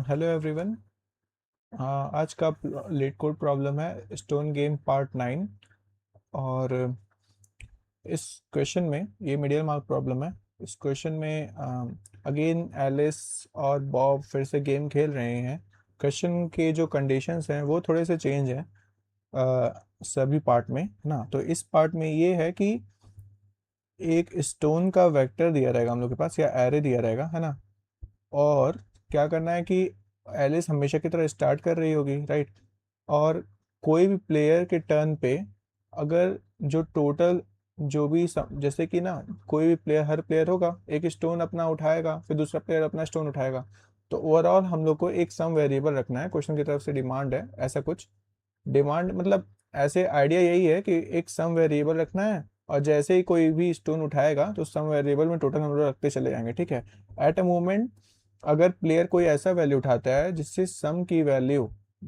Hello everyone. आज का late code problem है स्टोन गेम पार्ट 9। और इस क्वेश्चन में ये मिडिल मार्क प्रॉब्लम है। इस क्वेश्चन में अगेन एलिस और बॉब फिर से गेम खेल रहे हैं। क्वेश्चन के जो कंडीशंस हैं वो थोड़े से चेंज हैं सभी पार्ट में ना। तो इस पार्ट में ये है कि एक स्टोन का वेक्टर दिया रहेगा हम लोग के पास या एरे दिया रहेगा, है ना। और क्या करना है कि एलिस हमेशा की तरह स्टार्ट कर रही होगी, राइट। और कोई भी प्लेयर के टर्न पे अगर जो टोटल जो भी जैसे कि ना, कोई भी प्लेयर, हर प्लेयर होगा एक स्टोन अपना उठाएगा, फिर दूसरा प्लेयर अपना स्टोन उठाएगा। तो ओवरऑल हम लोग को एक सम वेरिएबल रखना है। क्वेश्चन की तरफ से डिमांड है ऐसा कुछ। डिमांड मतलब ऐसे आइडिया यही है कि एक सम वेरिएबल रखना है, और जैसे ही कोई भी स्टोन उठाएगा तो सम वेरिएबल में टोटल हम लोग रखते चले जाएंगे, ठीक है। एट अ मोमेंट अगर प्लेयर कोई ऐसा वैल्यू उठाता है जिससे सम की वैल्यू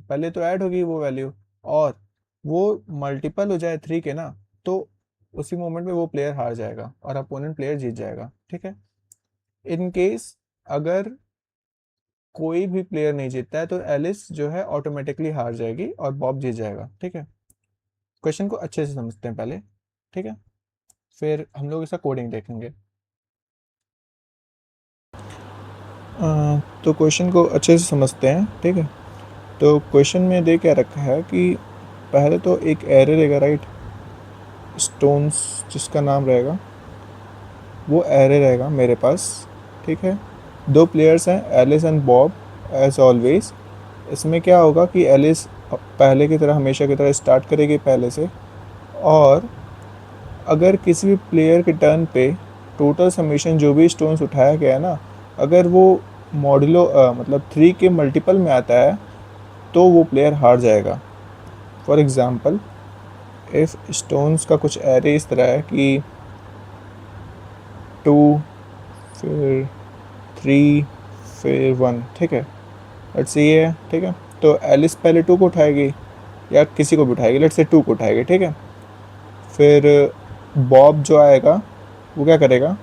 पहले तो ऐड होगी वो वैल्यू, और वो मल्टीपल हो जाए 3 के ना, तो उसी मोमेंट में वो प्लेयर हार जाएगा और अपोनेंट प्लेयर जीत जाएगा, ठीक है। इन केस अगर कोई भी प्लेयर नहीं जीतता है तो एलिस जो है ऑटोमेटिकली हार जाएगी और बॉब जीत जाएगा, ठीक है। क्वेश्चन को अच्छे से समझते हैं पहले, ठीक है, फिर हम लोग इसका कोडिंग देखेंगे। तो क्वेश्चन को अच्छे से समझते हैं, ठीक है। तो क्वेश्चन में दे क्या रखा है कि पहले तो एक एरे रहेगा, राइट। स्टोन्स जिसका नाम रहेगा वो एरे रहेगा मेरे पास, ठीक है। दो प्लेयर्स हैं, Alice and Bob, as always. इसमें क्या होगा कि एलिस पहले की तरह, हमेशा की तरह स्टार्ट करेगी पहले से। और अगर किसी भी प्लेयर के टर्न पे टोटल समीशन जो भी स्टोन्स उठाया गया है ना, अगर वो मॉडुलो मतलब 3 के मल्टीपल में आता है तो वो प्लेयर हार जाएगा। फॉर एग्ज़ाम्पल, इफ़ स्टोन्स का कुछ एरे इस तरह है कि 2, फिर 3, फिर 1, ठीक है। लेट्स से ये है, ठीक है। तो एलिस पहले 2 को उठाएगी या किसी को भी उठाएगी, लेट्स से 2 को उठाएगी, ठीक है। फिर बॉब जो आएगा वो क्या करेगा,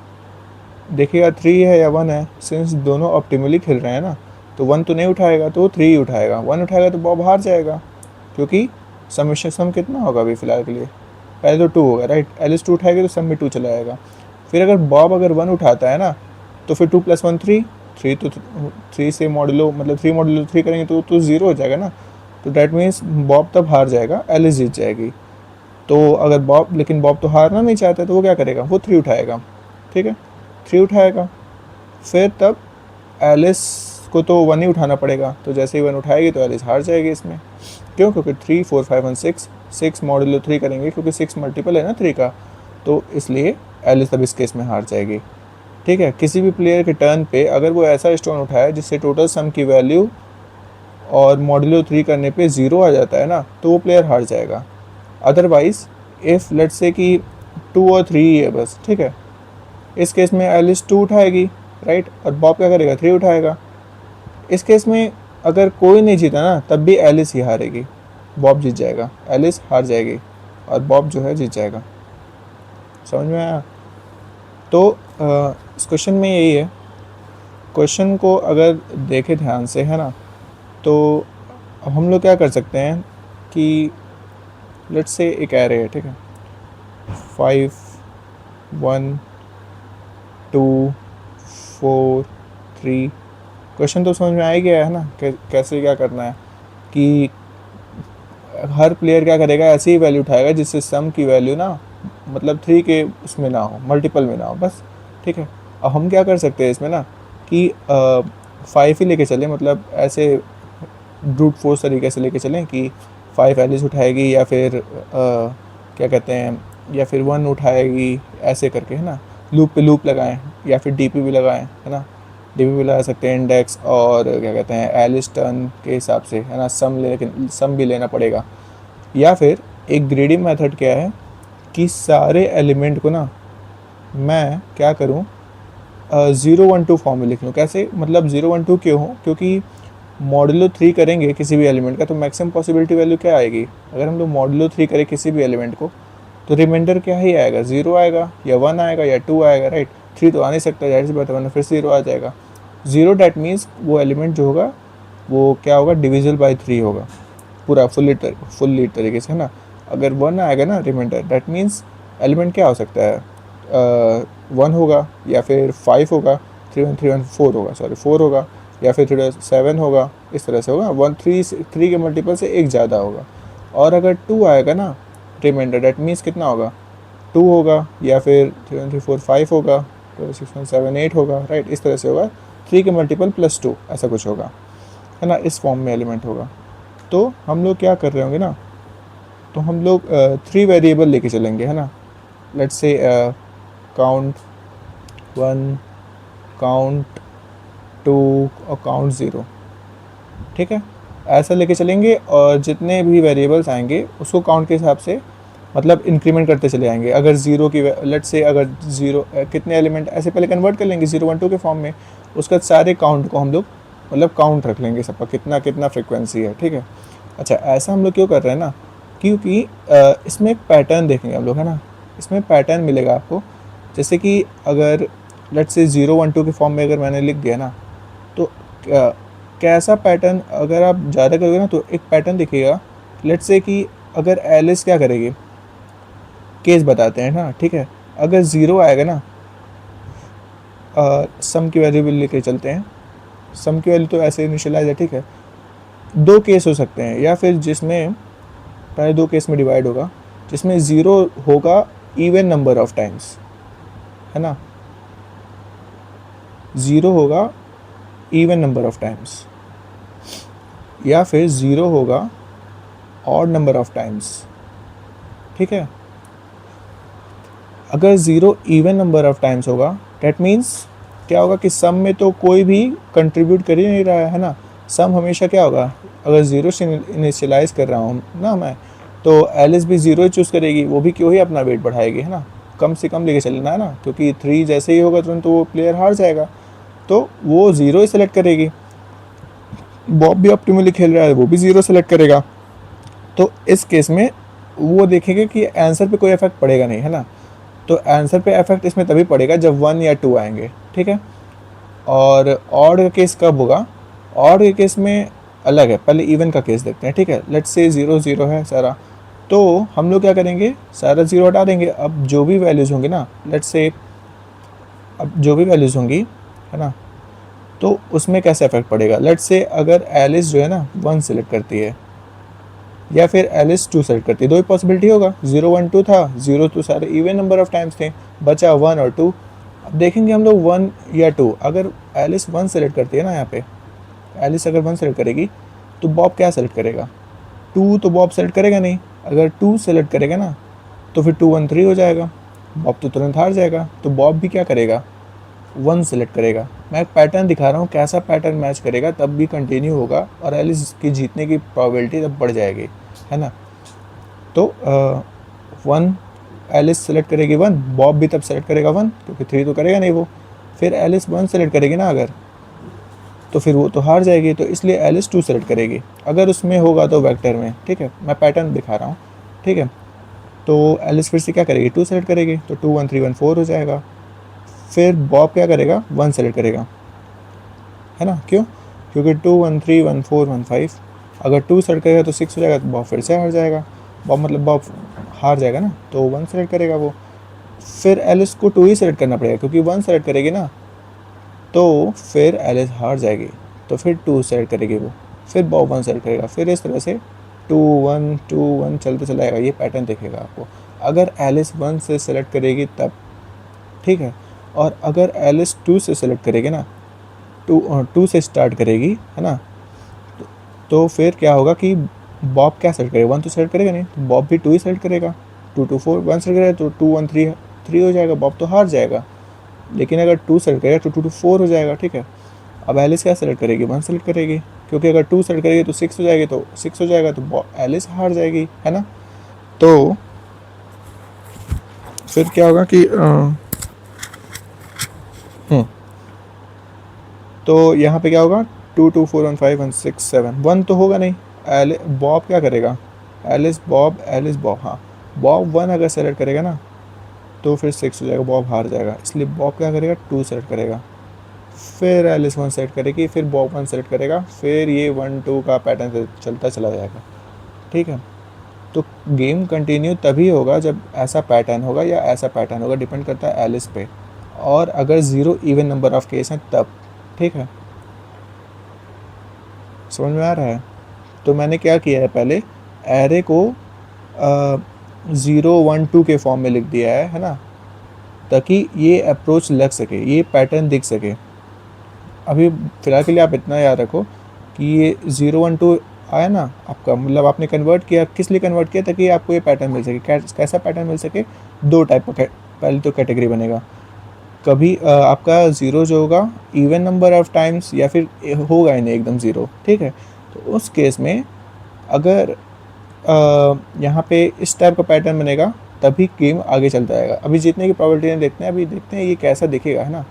देखिएगा 3 है या 1 है। सिंस दोनों ऑप्टिमली खेल रहे हैं ना, तो 1 तो नहीं उठाएगा तो वो 3 ही उठाएगा। 1 उठाएगा तो बॉब हार जाएगा, क्योंकि समीशन सम कितना होगा अभी फ़िलहाल के लिए, पहले तो 2 होगा, राइट। एलिस 2 उठाएगी तो सम में 2 चला जाएगा। फिर अगर बॉब अगर 1 उठाता है ना, तो फिर 2 + 1 3, 3 तो 3 से मॉडुलो मतलब 3 मॉडुलो 3 करेंगे तो 0 हो जाएगा ना। तो डैट मीन्स बॉब तब हार जाएगा, एलिस जीत जाएगी। तो अगर बॉब, लेकिन बॉब तो हारना नहीं चाहता, तो वो क्या करेगा, वो 3 उठाएगा, ठीक है। 3 उठाएगा, फिर तब एलिस को तो 1 ही उठाना पड़ेगा। तो जैसे ही 1 उठाएगी तो एलिस हार जाएगी इसमें। क्यों? क्योंकि 3, 4, 5 और 6 मॉडुलो 3 करेंगे, क्योंकि 6 मल्टीपल है ना 3 का, तो इसलिए एलिस तब इस केस में हार जाएगी, ठीक है। किसी भी प्लेयर के टर्न पे अगर वो ऐसा स्टोन उठाए जिससे टोटल सम की वैल्यू और मॉडुलो 3 करने पे 0 आ जाता है ना, तो वो प्लेयर हार जाएगा। अदरवाइज इफ़ लेट्स से कि 2 और 3 ही है बस, ठीक है। इस केस में एलिस 2 उठाएगी, राइट, और बॉब क्या करेगा, 3 उठाएगा। इस केस में अगर कोई नहीं जीता ना, तब भी एलिस ही हारेगी, बॉब जीत जाएगा। एलिस हार जाएगी और बॉब जो है जीत जाएगा। समझ में आया? तो इस क्वेश्चन में यही है। क्वेश्चन को अगर देखें ध्यान से, है ना, तो अब हम लोग क्या कर सकते हैं कि लेट्स से एक एरे है, ठीक है। 5, 1, 2, 4, 3। क्वेश्चन तो समझ में आ ही गया है ना, कैसे क्या करना है कि हर प्लेयर क्या करेगा, ऐसी ही वैल्यू उठाएगा जिससे सम की वैल्यू ना, मतलब 3 के उसमें ना हो, मल्टीपल में ना हो, बस, ठीक है। अब हम क्या कर सकते हैं इसमें ना कि 5 ही लेके चलें, मतलब ऐसे ब्रूट फोर्स तरीके से लेके चलें कि 5 एलिस उठाएगी, या फिर क्या कहते हैं, या फिर 1 उठाएगी, ऐसे करके, है ना। लूप पे लूप लगाएं, या फिर डीपी भी लगाएं, है ना। डीपी भी लगा सकते हैं, इंडेक्स और क्या कहते हैं एलिस टर्न के हिसाब से, है ना। लेकिन सम भी लेना पड़ेगा। या फिर एक ग्रेडिंग मेथड क्या है कि सारे एलिमेंट को ना मैं क्या करूँ, 0, 1, 2 फॉर्म में लिख लूँ। कैसे, मतलब 0, 1, 2 क्यों हो, क्योंकि मॉडुलो 3 करेंगे किसी भी एलिमेंट का तो मैक्सिमम पॉसिबिलिटी वैल्यू क्या आएगी, अगर हम लोग मॉडुलो 3 करें किसी भी एलिमेंट को, तो रिमाइंडर क्या ही आएगा, 0 आएगा या 1 आएगा या 2 आएगा, राइट। 3 तो आ नहीं सकता, जाहिर सी बात है, वरना फिर से 0 आ जाएगा। 0 डैट मीन्स वो एलिमेंट जो होगा वो क्या होगा, डिविजिबल बाई 3 होगा पूरा फुल्ली तरीके से, है ना। अगर 1 आएगा ना रिमाइंडर, दैट मीन्स एलिमेंट क्या हो सकता है, 1 होगा या फिर 5 होगा, 3 1 4 होगा, सॉरी 4 होगा, या फिर 7 होगा, इस तरह से होगा। 3 के मल्टीपल से एक ज़्यादा होगा। और अगर 2 आएगा ना रिमाइंडर, दैट मीन्स कितना होगा, 2 होगा, या फिर 3 1 3 4 5 होगा, तो 6 1 7 8 होगा, राइट, इस तरह से होगा। 3 के मल्टीपल प्लस 2 ऐसा कुछ होगा, है ना, इस फॉर्म में एलिमेंट होगा। तो हम लोग क्या कर रहे होंगे ना, तो हम लोग 3 वेरिएबल लेके चलेंगे, है ना। लेट्स से काउंट 1, काउंट 2 और काउंट 0, ठीक है, ऐसा लेके चलेंगे। और जितने भी वेरिएबल्स आएंगे उसको काउंट के हिसाब से मतलब इंक्रीमेंट करते चले आएंगे। अगर ज़ीरो की लेट्स से अगर ज़ीरो कितने एलिमेंट ऐसे पहले कन्वर्ट कर लेंगे 0 1 2 के फॉर्म में, उसका सारे काउंट को हम लोग मतलब काउंट रख लेंगे सबका कितना कितना फ्रिक्वेंसी है, ठीक है। अच्छा, ऐसा हम लोग क्यों कर रहे हैं ना, क्योंकि इसमें एक पैटर्न देखेंगे हम लोग, है ना। इसमें पैटर्न मिलेगा आपको, जैसे कि अगर लेट्स से 0 1 2 के फॉर्म में अगर मैंने लिख दिया ना, तो कैसा पैटर्न अगर आप ज़्यादा करोगे ना तो एक पैटर्न दिखेगा। लेट्स से कि अगर एलिस क्या करेगी, केस बताते हैं ना, ठीक है। अगर 0 आएगा ना, सम की वैल्यू भी लेके चलते हैं, सम की वैल्यू तो ऐसे इनिशियलाइज है, ठीक है। 2 केस हो सकते हैं, या फिर जिसमें पहले 2 केस में डिवाइड होगा, जिसमें 0 होगा इवन नंबर ऑफ टाइम्स, है ना, 0 होगा इवन नंबर ऑफ टाइम्स, या फिर 0 होगा ऑड नंबर ऑफ टाइम्स, ठीक है। अगर 0 इवन नंबर ऑफ टाइम्स होगा, डेट मीन्स क्या होगा कि सम में तो कोई भी कंट्रीब्यूट कर ही नहीं रहा है ना। सम हमेशा क्या होगा, अगर 0 से इनिशियलाइज कर रहा हूँ ना मैं, तो एलिस भी 0 ही चूज़ करेगी, वो भी क्यों ही अपना वेट बढ़ाएगी, है ना, कम से कम लेके चलना है ना, क्योंकि 3 जैसे ही होगा तुरंत तो वो प्लेयर हार जाएगा, तो वो 0 ही सेलेक्ट करेगी। बॉब भी ऑप्टिमली खेल रहा है, वो भी 0 सेलेक्ट करेगा। तो इस केस में वो देखेंगे कि आंसर पे कोई इफेक्ट पड़ेगा नहीं, है ना। तो आंसर पे इफेक्ट इसमें तभी पड़ेगा जब 1 या 2 आएंगे, ठीक है। और ऑड का केस कब होगा, ऑड के केस में अलग है, पहले इवन का केस देखते हैं, ठीक है। लेट्स से 0 0 है सारा, तो हम लोग क्या करेंगे, सारा 0 हटा देंगे। अब जो भी वैल्यूज़ होंगी ना, लेट्स से अब जो भी वैल्यूज़ होंगी, है ना, तो उसमें कैसे इफेक्ट पड़ेगा। लेट्स से अगर एलिस जो है ना 1 सेलेक्ट करती है, या फिर एलिस 2 सेलेक्ट करती है, दो ही पॉसिबिलिटी होगा, 0 1 2 था, 0 तो सारे इवन नंबर ऑफ टाइम्स थे, बचा 1 और 2। अब देखेंगे हम लोग 1 या 2, अगर एलिस 1 सेलेक्ट करती है ना, यहाँ पे एलिस अगर 1 सेलेक्ट करेगी तो बॉब क्या सेलेक्ट करेगा, 2 तो बॉब सेलेक्ट करेगा नहीं। अगर 2 सेलेक्ट करेगा ना तो फिर 2 1 3 हो जाएगा, बॉब तो तुरंत हार जाएगा, तो बॉब भी क्या करेगा, 1 सेलेक्ट करेगा। मैं एक पैटर्न दिखा रहा हूँ, कैसा पैटर्न मैच करेगा तब भी कंटिन्यू होगा और एलिस की जीतने की प्रोबेबिलिटी तब बढ़ जाएगी, है ना। तो 1 एलिस सेलेक्ट करेगी 1, बॉब भी तब सेलेक्ट करेगा 1, क्योंकि 3 तो करेगा नहीं वो। फिर एलिस 1 सेलेक्ट करेगी ना अगर, तो फिर वो तो हार जाएगी, तो इसलिए एलिस 2 सेलेक्ट करेगी अगर उसमें होगा तो वेक्टर में, ठीक है। मैं पैटर्न दिखा रहा हूँ, ठीक है। तो एलिस फिर से क्या करेगी, 2 सेलेक्ट करेगी, तो 2 1 3 1 4 हो जाएगा। फिर बॉब क्या करेगा, 1 सेलेक्ट करेगा, है ना, क्यों, क्योंकि 2 1 3 1 4 1 5, अगर 2 सेलेक्ट करेगा तो 6 हो जाएगा, तो बॉब फिर से हार जाएगा, बॉब मतलब बॉब हार जाएगा ना, तो 1 सेलेक्ट करेगा वो। फिर एलिस को 2 ही सेलेक्ट करना पड़ेगा, क्योंकि 1 सेलेक्ट करेगी ना तो फिर एलिस हार जाएगी, तो फिर 2 सेलेक्ट करेगी वो, फिर बॉब 1 सेलेक्ट करेगा, फिर इस तरह से 2 1 2 1 चलते चला जाएगा। ये पैटर्न दिखेगा आपको, अगर एलिस 1 से सेलेक्ट करेगी तब, ठीक है। और अगर एलिस 2 से सेलेक्ट करेगी ना, 2 से स्टार्ट करेगी, है ना, तो फिर क्या होगा कि बॉब क्या सेलेक्ट करेगा, 1 तो सेलेक्ट करेगा नहीं, तो बॉब भी 2 ही सेलेक्ट करेगा, 2 2 4 1 सेलेक्ट करेगा तो 2 1 3 3 हो जाएगा, बॉब तो हार जाएगा। लेकिन अगर 2 सेलेक्ट करेगा तो 2 2 4 हो जाएगा, ठीक है। अब एलिस क्या सेलेक्ट करेगी, 1 सेलेक्ट करेगी, क्योंकि अगर 2 सेलेक्ट करेगी तो 6 हो जाएगी, तो 6 हो जाएगा, तो एलिस हार जाएगी, है ना। तो फिर क्या होगा कि तो यहाँ पे क्या होगा, 2 2 4 1 5 1 6 7 1 तो होगा नहीं, बॉब क्या करेगा, एलिस बॉब, हाँ, बॉब 1 अगर सेलेक्ट करेगा ना तो फिर 6 हो जाएगा, बॉब हार जाएगा, इसलिए बॉब क्या करेगा, 2 सेलेक्ट करेगा। फिर एलिस 1 सेलेक्ट करेगी, फिर बॉब 1 सेलेक्ट करेगा, फिर ये 1 2 का पैटर्न चलता चला जाएगा, ठीक है। तो गेम कंटिन्यू तभी होगा जब ऐसा पैटर्न होगा या ऐसा पैटर्न होगा, डिपेंड करता है एलिस पे, और अगर 0 इवन नंबर ऑफ केस हैं तब, ठीक है। समझ में आ रहा है? तो मैंने क्या किया है, पहले एरे को 0 1 2 के फॉर्म में लिख दिया है ना, ताकि ये अप्रोच लग सके, ये पैटर्न दिख सके। अभी फ़िलहाल के लिए आप इतना याद रखो कि ये 0 1 2 आया ना आपका, मतलब आपने कन्वर्ट किया, किस लिए कन्वर्ट किया, ताकि आपको ये पैटर्न मिल सके। कैसा पैटर्न मिल सके? दो टाइप का पहले तो कैटेगरी बनेगा। कभी आपका ज़ीरो जो होगा इवन नंबर ऑफ टाइम्स, या फिर होगा ही नहीं एकदम ज़ीरो, ठीक है। तो उस केस में अगर यहाँ पे इस टाइप का पैटर्न बनेगा तभी गेम आगे चलता जाएगा। अभी जीतने की प्रोबेबिलिटी देखते हैं, अभी देखते हैं ये कैसा दिखेगा, है ना।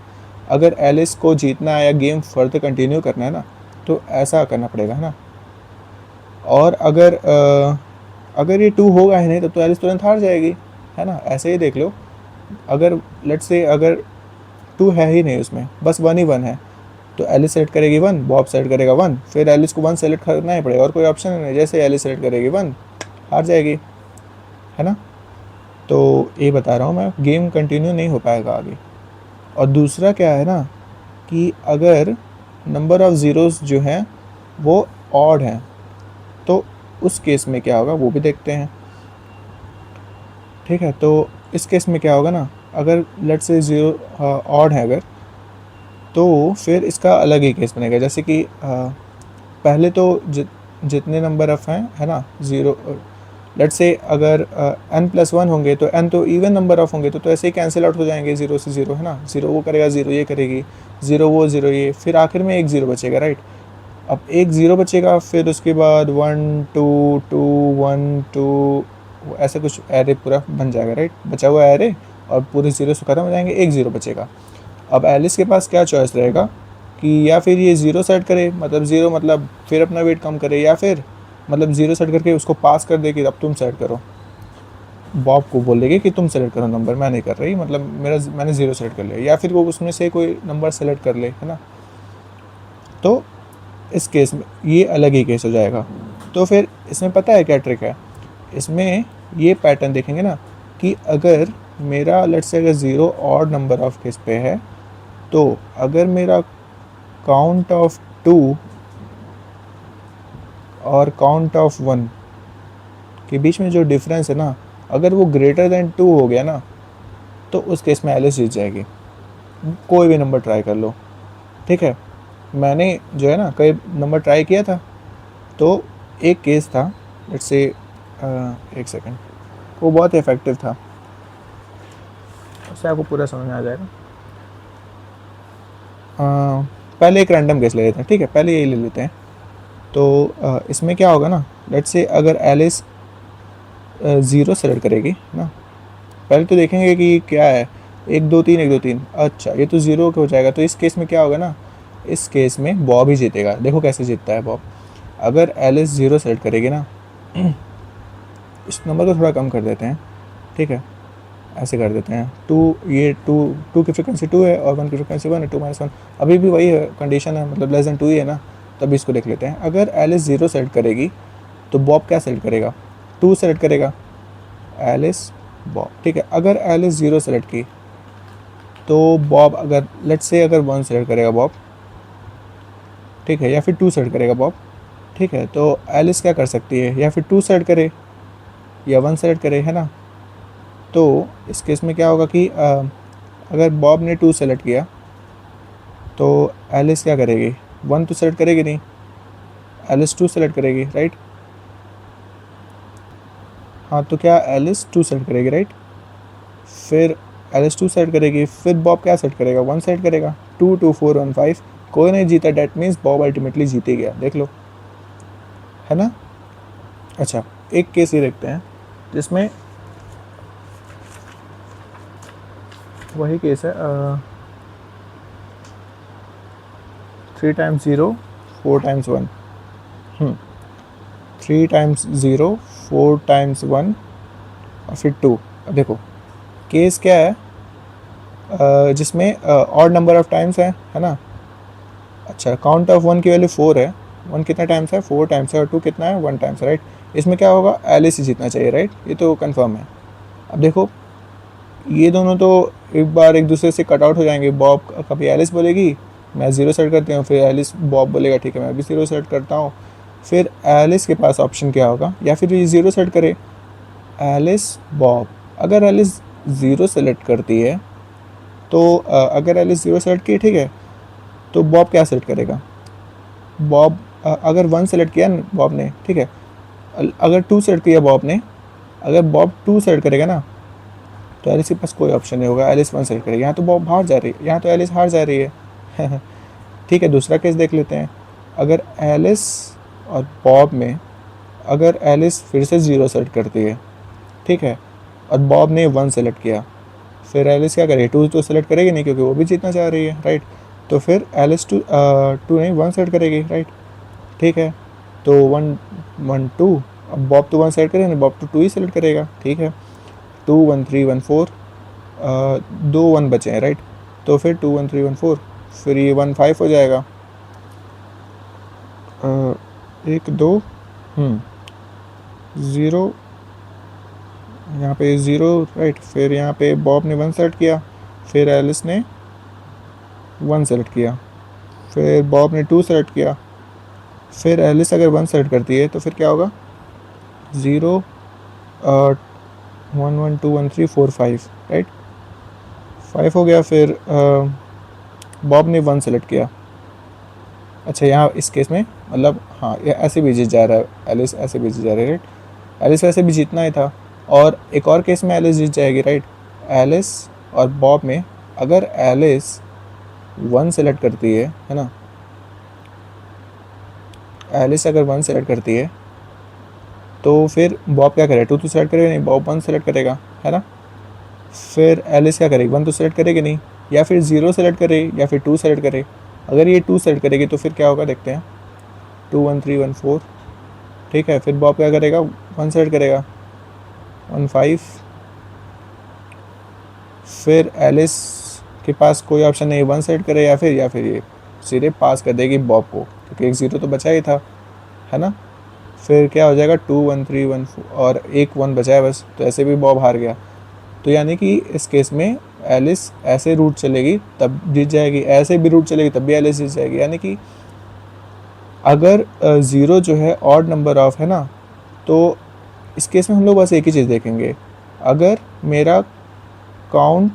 अगर एलिस को जीतना है या गेम फर्दर कंटिन्यू करना है ना, तो ऐसा करना पड़ेगा, है ना। और अगर ये 2 होगा ही नहीं तब तो एलिस तुरंत हार जाएगी, है ना। ऐसे ही देख लो, अगर लेट्स से अगर 2 है ही नहीं उसमें, बस 1 ही 1 है, तो एलिस सेलेक्ट करेगी 1, बॉब सेलेक्ट करेगा 1, फिर एलिस को 1 सेलेक्ट करना ही पड़ेगा, और कोई ऑप्शन नहीं। जैसे एलिस सेलेक्ट करेगी 1, हार जाएगी, है ना। तो ये बता रहा हूँ मैं, गेम कंटिन्यू नहीं हो पाएगा आगे। और दूसरा क्या है ना, कि अगर नंबर ऑफ़ ज़ीरोज़ जो हैं वो ऑड हैं, तो उस केस में क्या होगा वो भी देखते हैं, ठीक है। तो इस केस में क्या होगा ना, अगर लेट्स से 0 ऑड है अगर, तो फिर इसका अलग ही केस बनेगा। जैसे कि पहले तो जितने नंबर ऑफ हैं, है ना, 0, लेट्स से अगर n+1 होंगे तो n तो इवन नंबर ऑफ होंगे, तो ऐसे ही कैंसिल आउट हो जाएंगे 0 से 0, है ना। 0 वो करेगा, 0 ये करेगी, 0 वो 0 ये, फिर आखिर में एक 0 बचेगा, राइट। अब एक 0 बचेगा, फिर उसके बाद 1 2 2 1 2, ऐसा कुछ एरे पूरा बन जाएगा, राइट। बचा हुआ एरे और पूरे 0 से ख़त्म हो जाएंगे, एक 0 बचेगा। अब एलिस के पास क्या चॉइस रहेगा कि या फिर ये 0 सेट करे, मतलब 0 मतलब फिर अपना वेट कम करे, या फिर मतलब 0 सेट करके उसको पास कर दे कि अब तुम सेलेक्ट करो। बॉब को बोल देगी कि तुम सेलेक्ट करो नंबर, मैं नहीं कर रही, मतलब मैंने 0 सेलेक्ट कर लिया, या फिर वो उसमें से कोई नंबर सेलेक्ट कर ले, है ना। तो इस केस में ये अलग ही केस हो जाएगा। तो फिर इसमें पता है क्या ट्रिक है, इसमें ये पैटर्न देखेंगे ना, कि अगर मेरा लेट्स से अगर 0 ऑड नंबर ऑफ केस पे है, तो अगर मेरा काउंट ऑफ 2 और काउंट ऑफ 1 के बीच में जो डिफरेंस है ना, अगर वो ग्रेटर देन 2 हो गया ना, तो उस केस में एलिस जीत जाएगी। कोई भी नंबर ट्राई कर लो, ठीक है। मैंने जो है ना कई नंबर ट्राई किया था, तो एक केस था, लेट्स से एक सेकंड, वो बहुत इफेक्टिव था, उससे आपको पूरा समझ में आ जाएगा। पहले एक रैंडम केस ले लेते हैं, ठीक है, पहले यही ले लेते हैं। तो इसमें क्या होगा ना, लेट्स से अगर एलिस 0 सेलेक्ट करेगी ना, पहले तो देखेंगे कि क्या है, 1 2 3 1 2 3, अच्छा ये तो 0 हो जाएगा। तो इस केस में क्या होगा ना, इस केस में बॉब ही जीतेगा। देखो कैसे जीतता है बॉब। अगर एलिस 0 सेलेक्ट करेगी ना, इस नंबर को थोड़ा कम कर देते हैं, ठीक है, ऐसे कर देते हैं 2, ये 2 की फ्रिक्वेंसी 2 है और 1 की फ्रिक्वेंसी 1 है, 2 - 1 अभी भी वही है कंडीशन है, मतलब लेस देन 2 ही है ना। तब इसको देख लेते हैं। अगर एलिस 0 सेलेक्ट करेगी तो बॉब क्या सेलेक्ट करेगा, 2 सेलेक्ट करेगा, एलिस बॉब, ठीक है। अगर एलिस 0 सेलेक्ट की तो बॉब, अगर लेट्स से अगर 1 सेलेक्ट करेगा बॉब, ठीक है, या फिर 2 सेलेक्ट करेगा बॉब, ठीक है। तो एलिस क्या कर सकती है, या फिर 2 सेलेक्ट करे या 1 सेलेक्ट करे, है ना। तो इस केस में क्या होगा कि अगर बॉब ने 2 सेलेक्ट किया तो एलिस क्या करेगी, 1 तो सेलेक्ट करेगी नहीं, एलिस 2 सेलेक्ट करेगी, राइट। हाँ, तो क्या एलिस 2 सेलेक्ट करेगी, राइट। फिर एलिस 2 सेलेक्ट करेगी, फिर बॉब क्या सेलेक्ट करेगा, 1 सेलेक्ट करेगा, 2 2 4 1 5, कोई नहीं जीता, डैट मीन्स बॉब अल्टीमेटली जीत ही गया, देख लो, है ना। अच्छा, एक केस ये देखते हैं जिसमें वही केस है, 3 टाइम्स 0 4 टाइम्स 1, 3 टाइम्स 0 4 टाइम्स 1 और फिर 2। अब देखो केस क्या है, जिसमें ऑड नंबर ऑफ टाइम्स है ना, अच्छा, काउंट ऑफ 1 की वैल्यू 4 है, 1 कितना टाइम्स है, 4 टाइम्स है, और 2 कितना है, 1 टाइम्स है, राइट। इसमें क्या होगा, एलिस ही जीतना चाहिए, राइट, ये तो कंफर्म है। अब देखो ये दोनों तो एक बार एक दूसरे से कट आउट हो जाएंगे। बॉब कभी एलिस बोलेगी, मैं ज़ीरो सेट करती हूँ, फिर एलिस बॉब बोलेगा ठीक है मैं भी ज़ीरो सेट करता हूँ। फिर एलिस के पास ऑप्शन क्या होगा, या फिर ये ज़ीरो सेट करे, एलिस बॉब। अगर एलिस ज़ीरो सेलेक्ट करती है तो अगर एलिस ज़ीरो सेलेक्ट की, ठीक है, तो बॉब क्या सेलेक्ट करेगा, बॉब अगर 1 सेलेक्ट किया बॉब ने, ठीक है, अगर 2 सेलेक्ट किया बॉब ने, अगर बॉब 2 सेलेक्ट करेगा ना, तो एलिस के पास कोई ऑप्शन नहीं होगा, एलिस 1 सेलेक्ट करेगी। यहाँ तो बॉब हार जा रही है, यहाँ तो एलिस हार जा रही है। ठीक है, दूसरा केस देख लेते हैं। अगर एलिस और बॉब में, अगर एलिस फिर से ज़ीरो सेलेक्ट करती है, ठीक है, और बॉब ने 1 सेलेक्ट किया, फिर एलिस क्या करेगी, 2 तो सेलेक्ट करेगी नहीं क्योंकि वो भी जीतना चाह रही है, राइट। तो फिर एलिस 2 नहीं 1 सेलेक्ट करेगी, राइट। ठीक है, तो 1 1 2, अब बॉब तो 1 सेलेक्ट करेगा नहीं, बॉब तो 2 ही सेलेक्ट करेगा, ठीक है। 2 1 3 1 4, 2 1 बचे हैं, राइट। तो फिर 2 1 3 1 4, फिर ये 1 5 हो जाएगा, 1 2 ज़ीरो, यहाँ पे ज़ीरो, राइट। फिर यहाँ पे बॉब ने 1 सेलेक्ट किया, फिर एलिस ने 1 सेलेक्ट किया, फिर बॉब ने 2 सेलेक्ट किया, फिर एलिस अगर 1 सेलेक्ट करती है तो फिर क्या होगा, 0 1 1 2 1 3 4 5, राइट, 5 हो गया। फिर बॉब ने 1 सेलेक्ट किया। अच्छा, यहाँ इस केस में मतलब हाँ ये ऐसे भी जीत जा रहा है, एलिस ऐसे भी जीत जा रही है, राइट। एलिस वैसे भी जीतना ही था, और एक और केस में एलिस जीत जाएगी, राइट। एलिस और बॉब में अगर एलिस 1 सेलेक्ट करती है ना, एलिस अगर 1 सेलेक्ट करती है तो फिर बॉब क्या करेगा, 2 तो सेलेक्ट करेगा नहीं, बॉब 1 सेलेक्ट करेगा, है ना। फिर एलिस क्या करेगी, 1 तो सेलेक्ट करेगी नहीं, या फिर 0 सेलेक्ट करे, या फिर 2 सेलेक्ट करे। अगर ये 2 सेलेक्ट करेगी तो फिर क्या होगा देखते हैं, 2 1 3 1 4, ठीक है। फिर बॉब क्या करेगा, 1 सेलेक्ट करेगा, 1 5। फिर एलिस के पास कोई ऑप्शन नहीं, 1 सेलेक्ट करे, या फिर ये सीधे पास कर देगी बॉब को, क्योंकि एक 0 तो बचा ही था, है ना। फिर क्या हो जाएगा, 2 1 3 1 4, और एक 1 बचा है बस, तो ऐसे भी बॉब हार गया। तो यानी कि इस केस में एलिस ऐसे रूट चलेगी तब जीत जाएगी, ऐसे भी रूट चलेगी तब भी एलिस जीत जाएगी। यानी कि अगर 0 जो है ऑड नंबर ऑफ, है ना, तो इस केस में हम लोग बस एक ही चीज़ देखेंगे, अगर मेरा count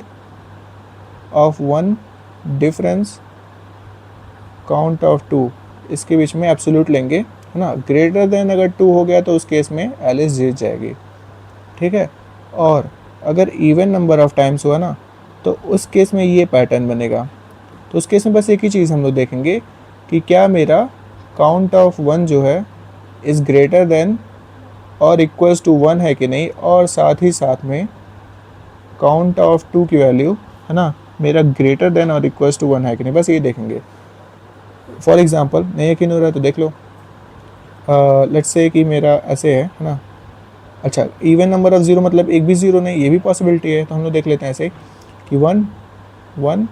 of 1 difference count of 2 इसके बीच में एब्सोल्यूट लेंगे, है ना, ग्रेटर देन अगर 2 हो गया तो उस केस में एलिस जीत जाएगी, ठीक है। और अगर इवन नंबर ऑफ टाइम्स हुआ ना, तो उस केस में ये पैटर्न बनेगा। तो उस केस में बस एक ही चीज़ हम लोग देखेंगे कि क्या मेरा काउंट ऑफ 1 जो है इज़ ग्रेटर देन और इक्वल्स टू 1 है कि नहीं, और साथ ही साथ में काउंट ऑफ 2 की वैल्यू, है ना, मेरा ग्रेटर देन और इक्वल्स टू 1 है कि नहीं, बस ये देखेंगे। फॉर एग्जांपल नहीं यकीन हो रहा है तो देख लो, लेट्स से कि मेरा ऐसे है ना। अच्छा, इवन नंबर ऑफ 0 मतलब एक भी 0 नहीं, ये भी पॉसिबिलिटी है, तो हम लोग देख लेते हैं ऐसे कि 1 1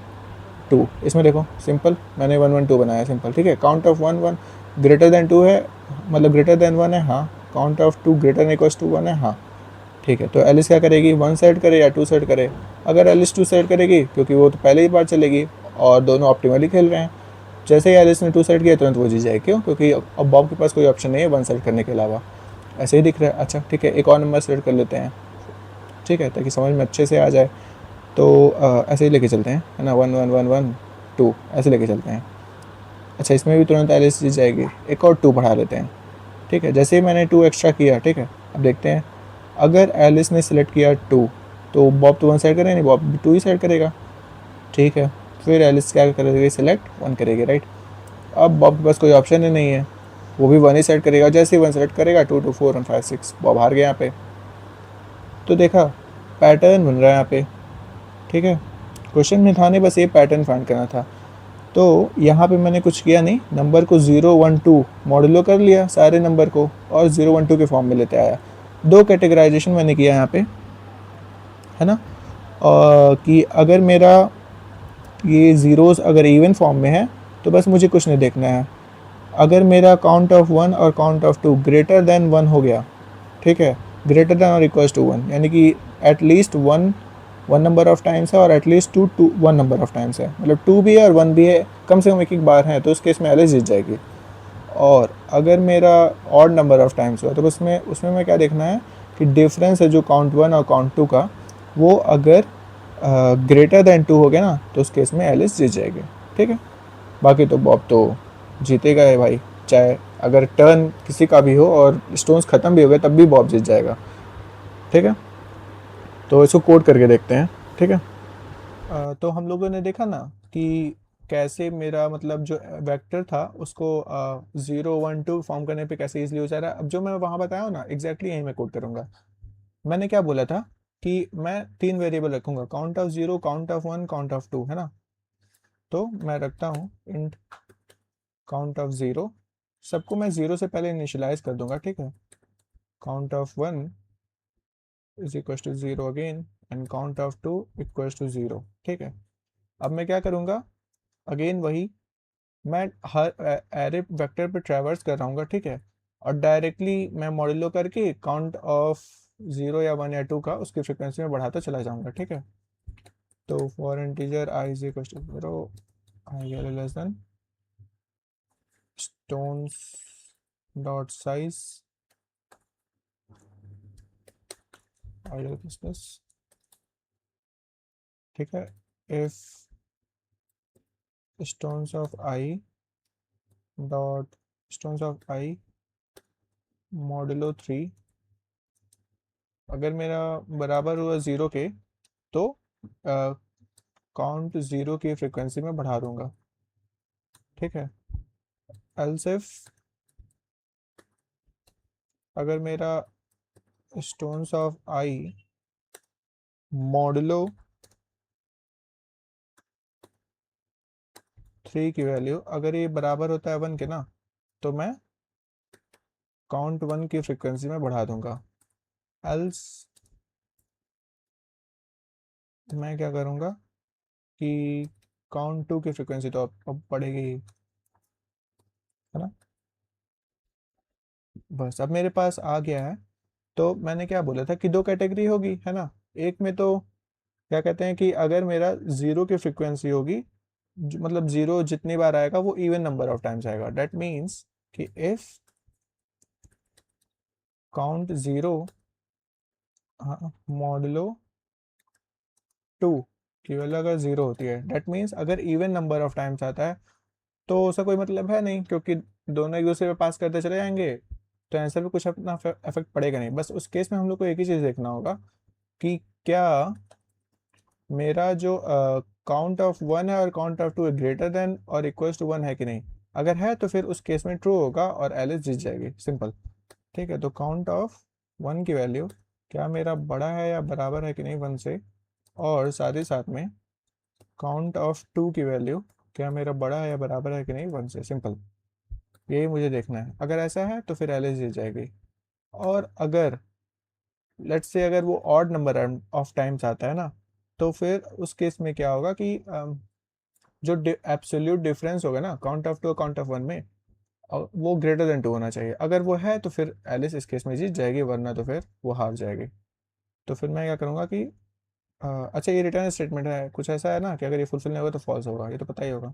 2। इसमें देखो सिंपल, मैंने 1 1 2 बनाया सिंपल, ठीक है। काउंट ऑफ 1 1 ग्रेटर देन 2 है, मतलब ग्रेटर देन 1 है, हाँ। Count of 2 greater than equals to 1 है, हाँ, ठीक है। तो एलिस क्या करेगी, 1 सेट करे या 2 सेट करे। अगर एलिस 2 सेट करेगी क्योंकि वो तो पहले ही बार चलेगी और दोनों ऑप्टिमली खेल रहे हैं, जैसे ही एलिस ने 2 सेट किया तुरंत वो जीत जाएगी, क्यों, क्योंकि अब बॉब के पास कोई ऑप्शन नहीं है 1 सेट करने के अलावा, ऐसे ही दिख रहा है। अच्छा ठीक है, एक और नंबर सेलेक्ट कर लेते हैं, ठीक है, ताकि समझ में अच्छे से आ जाए। तो ऐसे ही लेके चलते हैं, है ना, 1 1 1 1 2 ऐसे लेके चलते हैं। अच्छा, इसमें भी तुरंत एलिस जीत जाएगी, एक और 2 बढ़ा लेते हैं, ठीक है। जैसे ही मैंने 2 एक्स्ट्रा किया, ठीक है, अब देखते हैं अगर एलिस ने सेलेक्ट किया 2 तो बॉब तो 1 सेलेक्ट करेगा नहीं, बॉब भी 2 ही सेलेक्ट करेगा, ठीक है। फिर एलिस क्या करेगी, सेलेक्ट 1 करेगी, राइट। अब बॉब के पास कोई ऑप्शन ही नहीं है, वो भी 1 ही सेलेक्ट करेगा, जैसे ही 1 सेलेक्ट करेगा 2 2 4 1 5 6, बॉब हार गया यहाँ पे। तो देखा पैटर्न बन रहा है यहाँ पे, ठीक है। क्वेश्चन में था नहीं, बस ये पैटर्न फाइंड करना था। तो यहाँ पे मैंने कुछ किया नहीं, नंबर को 0 1 2 मॉड्यूलो कर लिया सारे नंबर को, और 0 1 2 के फॉर्म में लेते आया। 2 कैटेगराइजेशन मैंने किया यहाँ पे, है ना, कि अगर मेरा ये ज़ीरोज़ अगर इवन फॉर्म में है तो बस मुझे कुछ नहीं देखना है। अगर मेरा काउंट ऑफ 1 और काउंट ऑफ 2 ग्रेटर देन 1 हो गया, ठीक है, ग्रेटर देन और इक्वल्स टू 1, यानी कि एटलीस्ट 1 नंबर ऑफ टाइम्स है और एटलीस्ट 2 1 नंबर ऑफ टाइम्स है, मतलब 2 भी है और 1 भी है, कम से कम एक बार है, तो उस केस में एलिस जीत जाएगी। और अगर मेरा ऑड नंबर ऑफ टाइम्स हुआ तो उसमें उसमें मैं क्या देखना है कि डिफरेंस है जो काउंट 1 और काउंट 2 का, वो अगर ग्रेटर देन 2 हो गया ना, तो उस केस में एलिस जीत जाएगी। ठीक है, बाकी तो बॉब तो जीतेगा है भाई, चाहे अगर टर्न किसी का भी हो और स्टोन्स ख़त्म भी हो गए तब भी बॉब जीत जाएगा। ठीक है, तो इसको कोड करके देखते हैं। ठीक है, तो हम लोगों ने देखा ना कि कैसे मेरा मतलब जो वेक्टर था उसको 0 1 2 फॉर्म करने पे कैसे इजीली हो जा रहा है। अब जो मैं वहाँ बताया हूँ ना, एग्जैक्टली यही मैं कोड करूँगा। मैंने क्या बोला था कि मैं 3 वेरिएबल रखूँगा, count of 0, count of 1, count of 2, है ना। तो मैं रखता हूँ इंट काउंट ऑफ 0, सबको मैं 0 से पहले इनिशियलाइज कर दूंगा। ठीक है, count of 1 is equal to 0 again, and count of 2 equal to 0। ठीक है, अब मैं क्या करूँगा, अगेन वही, मैं हर एरे वेक्टर पे ट्रैवर्स कर रहा हूँ। ठीक है, और डायरेक्टली मैं मॉड्यूलो करके काउंट ऑफ 0 या 1 या 2 का उसकी फ्रिक्वेंसी में बढ़ाता चला जाऊँगा। ठीक है, तो for integer I is equal to 0, I less than stones dot size idle business. ठीक है, if stones of I dot stones of I modulo 3 अगर मेरा बराबर हुआ 0 के, तो काउंट 0 की फ्रिक्वेंसी में बढ़ा दूंगा। ठीक है, एल्स इफ अगर मेरा stones of I मॉडुलो 3 की वैल्यू अगर ये बराबर होता है 1 के ना, तो मैं काउंट 1 की फ्रिक्वेंसी में बढ़ा दूंगा। एल्स मैं क्या करूँगा कि काउंट 2 की फ्रिक्वेंसी तो अब बढ़ेगी ही, है ना। बस अब मेरे पास आ गया है। तो मैंने क्या बोला था कि 2 कैटेगरी होगी, है ना। एक में तो क्या कहते हैं कि अगर मेरा 0 की फ्रिक्वेंसी होगी, मतलब 0 जितनी बार आएगा वो इवन नंबर ऑफ टाइम्स आएगा। डेट मीन्स कि इफ काउंट 0 मॉडुलो 2 की वैल्यू अगर 0 होती है, डेट मीन्स अगर इवन नंबर ऑफ टाइम्स आता है तो उसका कोई मतलब है नहीं, क्योंकि दोनों एक दूसरे पे पास करते चले जाएंगे, तो आंसर पे कुछ अपना इफेक्ट पड़ेगा नहीं। बस उस केस में हम लोग को एक ही चीज़ देखना होगा कि क्या मेरा जो काउंट ऑफ 1 है और काउंट ऑफ 2 है ग्रेटर देन और इक्वल्स टू 1 है कि नहीं। अगर है तो फिर उस केस में ट्रू होगा और एलिस जीत जाएगी, सिंपल। ठीक है, तो काउंट ऑफ 1 की वैल्यू क्या मेरा बड़ा है या बराबर है कि नहीं 1 से, और साथ ही साथ में काउंट ऑफ 2 की वैल्यू क्या मेरा बड़ा है या बराबर है कि नहीं 1 से, सिंपल। यही मुझे देखना है। अगर ऐसा है तो फिर एलिस जीत जाएगी। और अगर लेट्स से अगर वो ऑड नंबर ऑफ टाइम्स आता है ना, तो फिर उस केस में क्या होगा कि जो एब्सोल्यूट डिफरेंस होगा ना काउंट ऑफ 2 काउंट ऑफ 1 में, वो ग्रेटर देन 2 होना चाहिए। अगर वो है तो फिर एलिस इस केस में जीत जाएगी, वरना तो फिर वो हार जाएगी। तो फिर मैं क्या करूँगा कि अच्छा, ये रिटर्न स्टेटमेंट है, कुछ ऐसा है ना कि अगर ये फुलफिल नहीं होगा तो फॉल्स होगा, ये तो पता ही होगा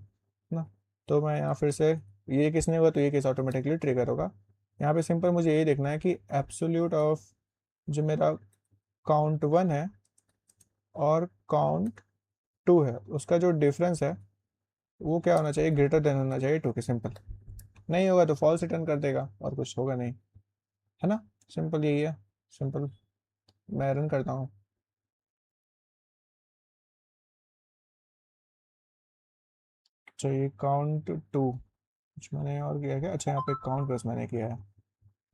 ना। तो मैं यहाँ फिर से, ये केस नहीं होगा तो ये केस ऑटोमेटिकली ट्रिगर होगा। यहाँ पे सिंपल मुझे यही देखना है कि एब्सोल्यूट ऑफ जो मेरा काउंट 1 है और काउंट 2 है, उसका जो डिफरेंस है वो क्या होना चाहिए, ग्रेटर देन होना चाहिए 2 के, सिंपल। नहीं होगा तो फॉल्स रिटर्न कर देगा, और कुछ होगा नहीं, है ना। सिंपल यही है, सिंपल। मैं रन करता हूँ। चाहिए काउंट 2, कुछ मैंने और किया क्या, अच्छा यहाँ पे काउंट प्लस मैंने किया है।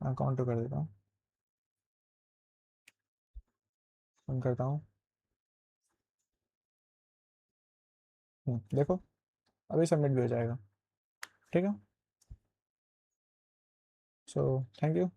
हाँ, काउंट तो कर देता हूँ, रन करता हूँ। देखो, अभी सबमिट भी हो जाएगा। ठीक है, सो थैंक यू।